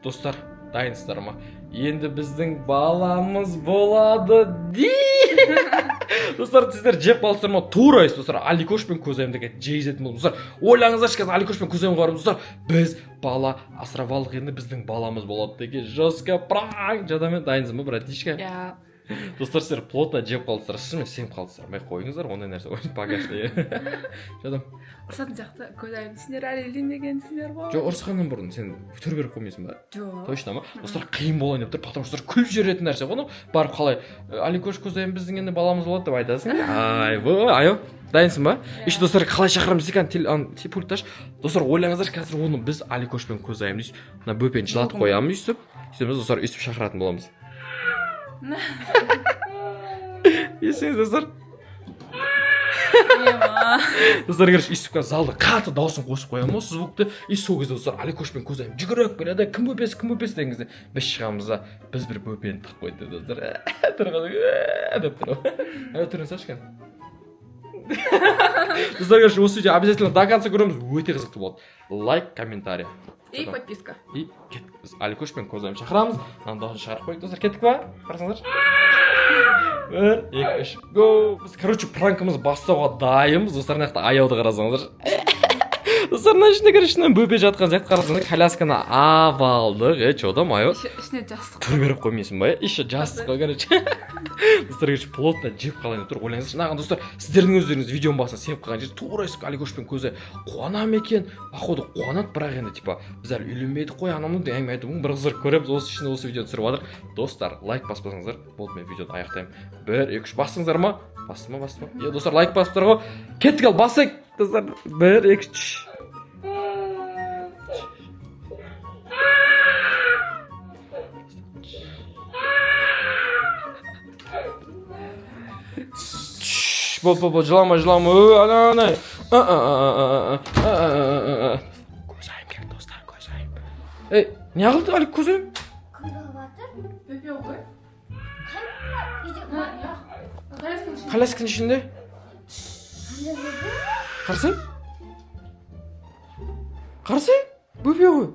Достар, дайынсыздар ма? Енді біздің баламыз болады Достар, сіздер жеп қалсыздар ма? Тура достар, Аликош пен Көзайым деген жейзетін болды. Достар, ойлаңыздаршы қазір Аликош пен Көзайым қарап, достар, біз бала асырап алдық, енді біздің баламыз болады деген жестко пранк. Жадамен дайынсыз ба, братишка? Иә. Достар, сіздер плотно жеп қалдыңыздар, шынымен сеніп қалдыңыздар. Май қойыңыздар, ондай нәрсе ойын багажда. Жадам. Ұрсатын сияқты Көзайым, сендер әлі үйленбегенсіңдер ғой. Жоқ, ұрысқаннан бұрын сен түр беріп қоймайсың ба? Жоқ. Точно ма? Достар, қиын болайын деп тұр, потому что күліп жіберетін нәрсе ғой. Барып қалай Аликош Көзайым біздің енді баламыз болады деп айтасың. Айо, дайынсың ба? Еще достар, қалай шақырамыз екен, пульт аш. Достар, ойлаңыздаршы, қазір оны біз Аликош пен Көзайым дейсіз. Мына бөпені жылатып қоямыз өйстіп. Сөйтеміз, достар, өйстіп шақыратын боламыз. Есіңіз, достар? Достар, короче, өйстіп залды қатты дауысын қосып қоямыз, звукты. И сол кезде достар, Аликош пен Көзайым жүгіріп келеді, кім бөпесі деген кезде біз шығамыз да, біз бір бөпені тығып қойды, достар. Тұрғаны деп тұр. Ай, түрін сашқан. Достар, короче, осы видео обязательно до конца көреміз, өте қызықты болады. Лайк, комментарий. И подписка. И кеттік. Біз Аликош пен Көзайым шақырамыз. Мынаны дауысын шығарып қойдық, достар. Кеттік па? Қарасаңдар. 1, 2, 3, go! Біз, короче, пранкымыз бастауға дайынбыз. Достар, мына аяуды қарасаңдар. Достар, мына ішінде, короче, бөпе жатқан сияқты қарасаңдар, колясканы алдық. Чода майо. Ішіне жастық. Түр беріп қоймайсың ба? Еще жастық қой, короче. Достар, короче, плотно жеп қалайын деп тұр. Ойлаңыздаршы, мынаған достар, сіздердің өздеріңіз видеоның басына сеніп қалған жер тура есік Аликош пен Көзайым қуанам екен. Походу қуанады, бірақ енді типа біз әлі үйленбедік қой, анамын деп әңгіме айтып, бір қыздар көреміз, осы ішінде осы видеоны түсіріп жатыр. Достар, лайк баспасаңыздар, болды, мен видеоны аяқтаймын. 1, 2, 3 бассыңыздар ма? Басты ма? Е, достар, лайк басыптыр ғой. Кеттік ал, басайық, достар. 1, 2, 3. Бол, жылама. Ана. Көзайым келді, достар, Көзайым. Ей, не қылды Алик Көзайым? Бөпе ғой. Колясканың ішінде? Қарсы? Бөпе ғой.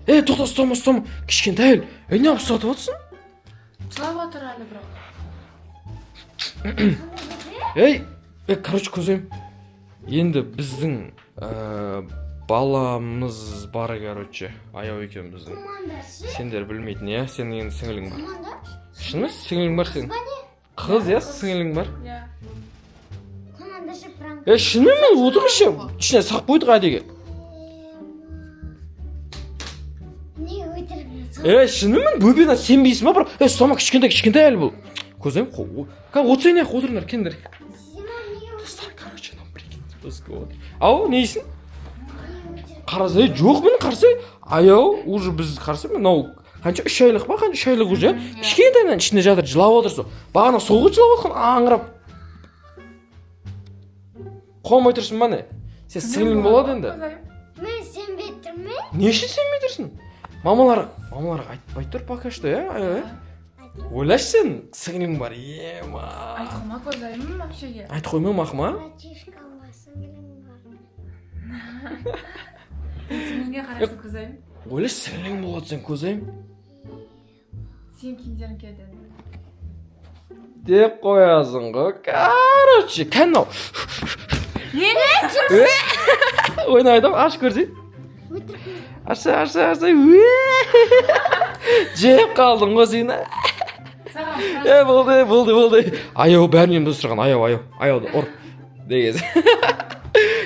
Тоқта, ұстама. Кішкентай. Не алып сатып отырсың? Жылап отыр әлі бірақ. Короче, Көзайым. Енді біздің баламыз бар, короче. Аяу екен біздің. Сендер білмейтін, иә? Сенің енді сіңілің бар. Шыны? Сіңілің бар сенің? Қыз, иә? Сіңілің бар? Шыны ме? Отыр ше? Ішіне сақ қойдық әдеге. Шыны ме? Бөпені сенбейсің ма? Сома кішкентай әлі бұл. Көзайым, отсайын ақ отырыңдар, кендер. Достар, короче, нам прикинь. Ау, нейсің? Қарасы, жоқ мені қарсы. Аяу, уже біз қарсы, мынау қанша 3 айлық па, қанша 3 айлық уже. Кішкентайынан ішінде жатыр, жылап отырсың. Бағана солғы жылап отқан, аңырап. Қомай тұрсың ба не? Сен сіңілің болады енді. Мен сенбей тұрмын. Не үшін сенбей тұрсың? Мамаларға айтпай тұр пока что, иә? Ойлашы сен, сіңілің бар, ема. Айт қойма Көзайым вообще. Айт қойма мақма? Братишкам бар, сіңілім бар. Сіңіліңе қарайсың Көзайым. Ойлашы сіңілің болады сен, Көзайым. Сен киімдерің келді. Деп қоясың ғой, короче, кәнау. Ойнайдым, аш көрсей. Аша. Жеп қалдың ғой сені. Болды. Аяу, бәрінен біз тұрған, аяуды, ұр. Дегіз.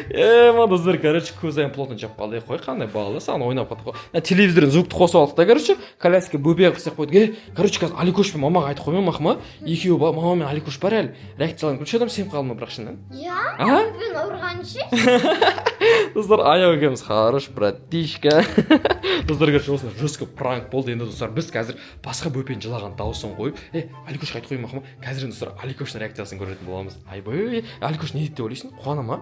Достар, короче, Көзайым плотно жеп қалды. Қой, қандай бағылы, саған ойнап қадық қой. Телевизорын звукты қосып алдық та, короче, коляска бөпе қысақ қойдық. Короче, қазір Аликош пен мамаға айтып қоймай мақма. Екеуі мама мен Аликош бар әлі. Реакцияларын көрші адам сеніп қалды ма бірақ шыннан? Иә, бөпені ұрған ше. Достар, аяу екеміз, хорош, братишка. Достар, короче, осында жестко пранк болды. Енді достар, біз қазір басқа бөпені жылаған дауысын қойып, Аликошқа айтып қоймақ ма? Қазір достар, Аликоштың реакциясын көретін боламыз. Айбай, Аликош не дейді деп ойлайсың? Қуана ма?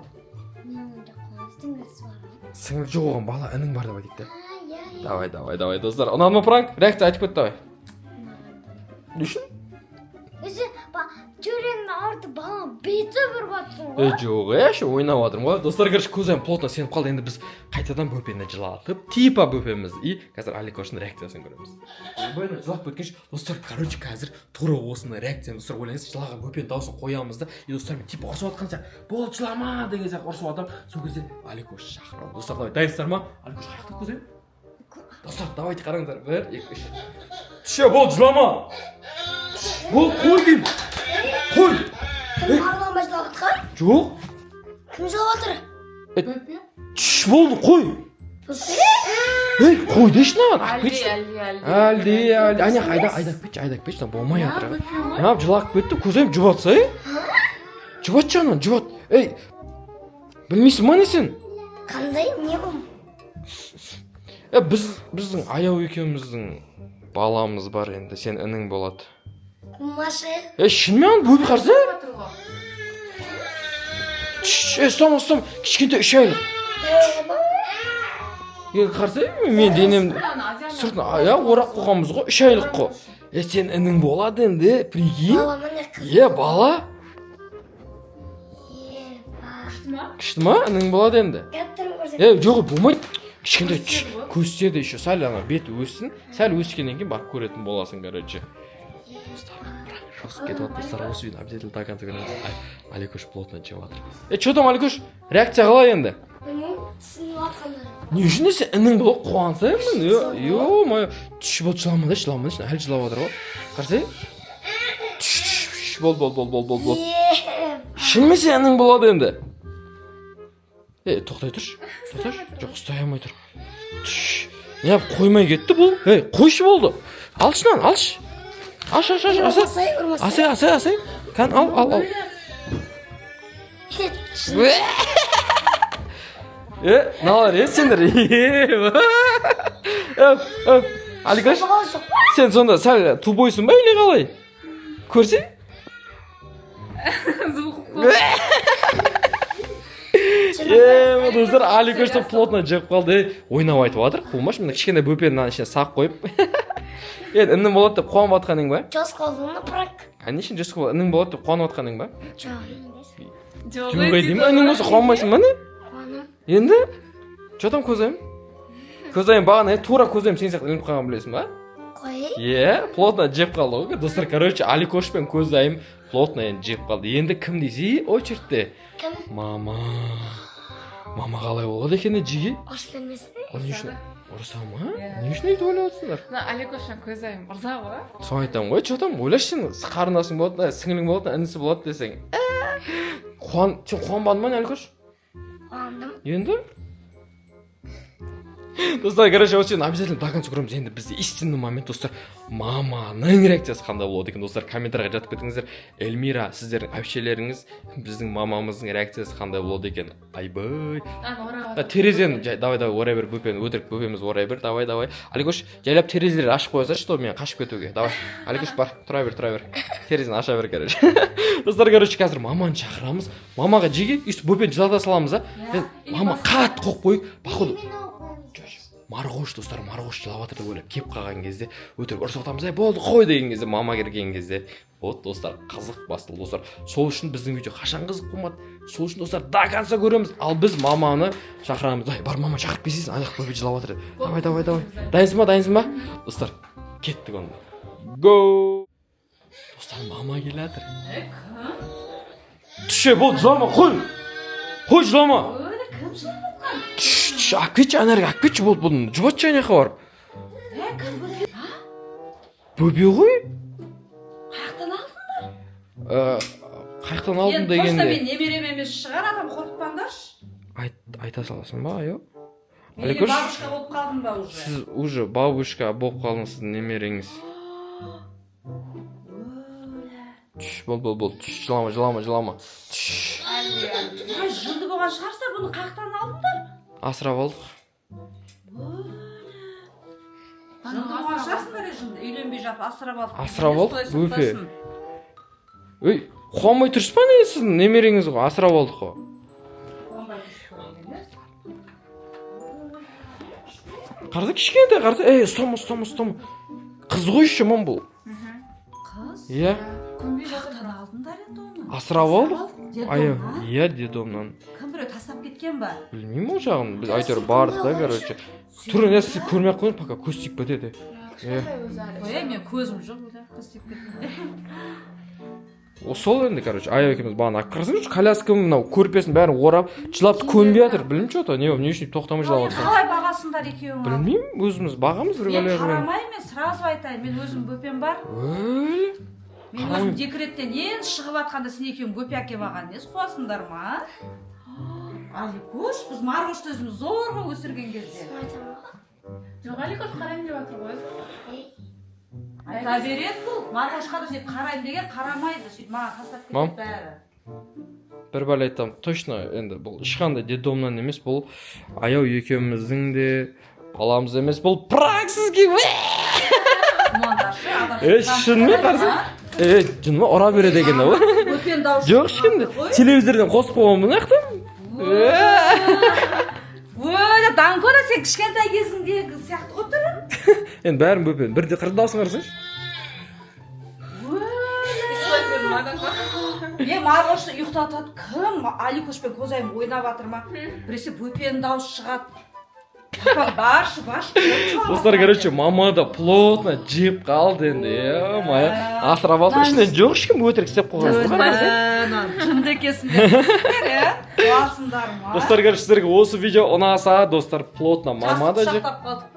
Сіңіл жоқ оған, бала інің бар деп айтып та. Давай, достар. Ұнады ма пранк? Реакция айтып кет, давай. Не үшін? Өзі, жүрегімді ауыртып балам беті бір батсын ғой. Жоқ, ше ойнап жатырмын ғой. Достар, короче, көзім плотно сеніп қалды. Енді біз қайтадан бөпені жылатып, типа бөпеміз. И қазір Аликоштың реакциясын көреміз. Бөпені жылап өткенше, достар, короче, қазір тура осындай реакцияны достар ойлаңыз, жылаған бөпенің дауысын қоямыз да, и достармен типа ұрсып жатқан сияқты, болды жылама деген сияқты ұрсып жатамын. Сол кезде Аликош шақырамын. Достар, давай, дайынсыздар ма? Аликош қаяқта көзем? Достар, давайте қараңыздар. 1, 2, 3. Түше, болды жылама. Болды, қой деймін. Қой. Кім араланбай жылап жатқан? Жоқ. Кім жылап жатыр? Бөпе? Түш болды, қой. Бөпе? Ей, қой деші наған, Әлде, ақпетші. әлде. Ане, айдап кетші, там болмай Я, жатыр. бөпе ғой. Нап, жылақ кетті, көзем жұбатса, жұбат жағынан, жұбат. Ей, білмейсің ма не сен? Қандай не бұл? Біздің аяу екеуміздің баламыз бар енді, сен інің болады. Маша. Шынымен бөпе қарсы? Жатыр ғой. Стом, кішкентай 3 айлық. Қарсы, мен денем сыртына, орақ қоғамыз ғой, 3 айлық қой. Сен інің болады енді, прикинь. Бала міне қыз. Бала. Күшті ма? Інің болады енді. Кәптірін көрсет. Жоқ, болмайды. Кішкентай көстеді еще, сәл ана беті өссін. Сәл өскеннен кейін барып көретін боласың, короче. Жосып кетіп достар, осы видеоны обязательно до конца көреміз. Аликош плотно жеп жатыр. Че там, Аликош? Реакция қалай енді? Сынып атқандар. Не үшін сен інің болып қуансаймын? Ё-моё, түш болды, жылама да, әлі жылап жатыр ғой. Қарсы? Бол. Шынымен сен інің болады енді? Тоқтай тұршы. Жоқ, ұстай алмай тұр. Не қоймай кетті бұл? Қойшы болды. Алшынан, алш. Аш. Асай. Қан, ал. Налар, сендер. Аликош, сен сонда сәл тубойсың ба или қалай? Көрсең? Звук қой. Достар, Аликошты плотно жеп қалды. Ойнап айтып жатыр. Қуылмаш, мына кішкентай бөпенің ішіне сақ қойып. Енді інің болады деп қуанып жатқаның ба? Жос қалдыңа пырак. Конечно, жос қалды. Інің болады деп қуанып жатқаның ба? Жоқ. Жоқ деймін, інің болса қуанбайсың ба не? Қуаным. Енді? Жотам көзайым? Көзайым бағана тура көзайым сен сияқты ілініп қалған білесің ба? Қой. Плотно жеп қалды ғой. Достар, короче, Аликош пен көзайым плотно енді жеп қалды. Енді кім дейсі? Очередте. Кім? Мама қалай болады екен жиі? Ұрыс бермесін. Не үшін? Ұрыса ма? Не үшін өйтіп ойлап отырсыңдар? Аликоштан көзайым ұрса ғой. Соны айтамын ғой, что-там ойлашы сен қарындасың болады, сіңілің болады, інісі болады десең. Сен қуанбадың ба, Аликош? Қуандым. Енді? Достар, короче, осы жерден обязательно до конца көреміз. Енді бізде истинный момент, достар, маманың реакциясы қандай болады екен, достар, комментарийға жатып кетіңіздер. Эльмира, сіздердің әпшелеріңіз, біздің мамамыздың реакциясы қандай болады екен. Айбай. Терезені, давай, орай бер, бөпені, өтірік бөпеміз орай бер, давай. Аликош, жайлап терезелерді ашып қойса, что мен қашып кетуге. Давай. Аликош, бар, тұра бер. Терезені аша бер, короче. Достар, короче, қазір маманы шақырамыз. Мамаға жеге, үсті бөпені жылата саламыз, мама қатты қоқ қойып, походу Марғош, достар, Марғош жылап жатыр деп ойлап кеп қалған кезде өтірік ұрсып жатамыз, болды қой деген кезде, мама келген кезде, вот достар, қызық басталды, достар. Сол үшін біздің видео қашан қызық болмады. Сол үшін достар, до конца көреміз. Ал біз маманы шақырамыз. Бар, мама шақырып келсейсің, аяқ бөпе жылап жатыр. Давай. Дайынсың ба? Достар, кеттік онда. Go! Достар, мама келе жатыр. Түше, болды, жылама, қой жылама. Әкпетші, әнәрге әкпетші болды бұның. Жұбатшы әне қабар. Бөбе ғой? Қаяқтан алдыңдар? Қаяқтан алдым дегенде. Точно мен немерем емес шығар, адам қорқытпаңдаршы. Айта саласың ба, айо? Мен бабушка болып қалдым ба уже? Сіз уже бабушка болып қалдыңыз, сіздің немереңіз. Болды. Жылама. Жынды болған шығарсыздар, бұны қаяқтан алдыңдар? Асырап алдық. Жынды болған шығарсыңдар, үйленбей жатып асырап алдық. Асырап алдық, бөпе. Қуанбай тұрсыз ба не сіздің немереңіз ғой, асырап алдық қой. Қарсы кішкентай, қарсы. Ұстама. Қыз ғой шымын бұл. Қыз? Иә. Көнбей жатыр. алдыңдар енді оны. Асырап алдық. Аяу, Дедомнан. иә, дедомнан. Кім біреу тастап кеткен ба? Білмеймін ол жағын. Біз әйтеуір бардық та, короче. Түрін сіз көрмей ақ қойыңыз, пока көз тиіп кетеді. Қоя, мен көзім жоқ. Қыз тиіп кеткен. Сол енді, короче, аяу екеуміз бағана алып қарасаңызшы, коляска мынау көрпесін бәрін орап, жылап көнбей жатыр. Білмеймін что-то, не үшін тоқтамай жылап жатқан. Қалай бағасыңдар екеуің? Білмеймін, өзіміз бағамыз бір Мен бәлермен. қарамаймын, мен сразу айтайын. Мен өзім бөпем бар. Мен өзім декреттен ең шығып атқанда сен екеуің бөпе әкеп алған несі қуасыңдар ма? Аликош, біз Марғошты өзіміз зорға өсірген кезде. Жоқ, Аликош қараймын деп жатыр ғой. Айта береді бұл. Марғошқа да сөйтіп қараймын деген қарамайды. Сөйтіп маған тастап Мам. кетеді бәрі. Бір бәле айтамын, точно енді бұл ешқандай детдомнан емес, бұл аяу екеуміздің де баламыз емес, бұл пранк сізге. Шынымен қарсы? Жынма ұра береді екен ол. Бөпен дауысы. Жоқ ешкімді. Телевизордан қосып қойған бұны ақтым. Ой, Данкона сен кішкентай кезіңдегі сияқты ғой түрің. Енді бәрін бөпен. Бірде қырық дауысын қарасаңшы. Мен Марғошты ұйықтатады. Кім? Аликошпен Козайым ойнап жатыр ма? Біресе бөпенің дауысы шығады. Папам баршы. Достар, короче, мама да плотно жеп қалды енді. Е-мая. Асырап алды. Ішінен жоқ ешкім өтірік істеп қойған. Жынды екесіңдер. Қуасыңдар ма? Достар, короче, сіздерге осы видео ұнаса, достар, плотно мама да жеп.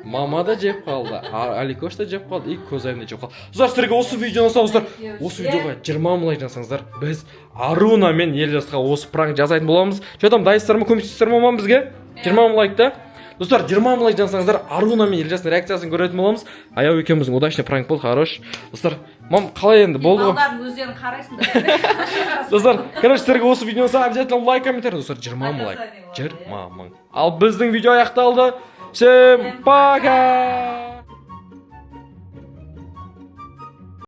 Мама да жеп қалды. Аликош да жеп қалды. И Козайым да жеп қалды. Достар, сіздерге осы видео ұнаса, достар, осы видеоға 20 лайк жасаңыздар. Біз Аруна мен Елжасқа осы пранк жасайтын боламыз. Что там, дайсыздар ма, көмектесіздер ма бізге? 20 лайкта. Достар, 20 лайк жасаңыздар, Аруна мен Елжастың реакциясын көретін боламыз. Аяу екеуміздің удачный пранк болды, хорош. Достар, мам, қалай енді болды ғой? Балдардың өздерін қарайсыңдар. Достар, короче, сіздерге осы видео ұнаса, обязательно лайк, комментарий. Достар, 20 лайк. 20 мың. Ал біздің видео аяқталды. Всем пока!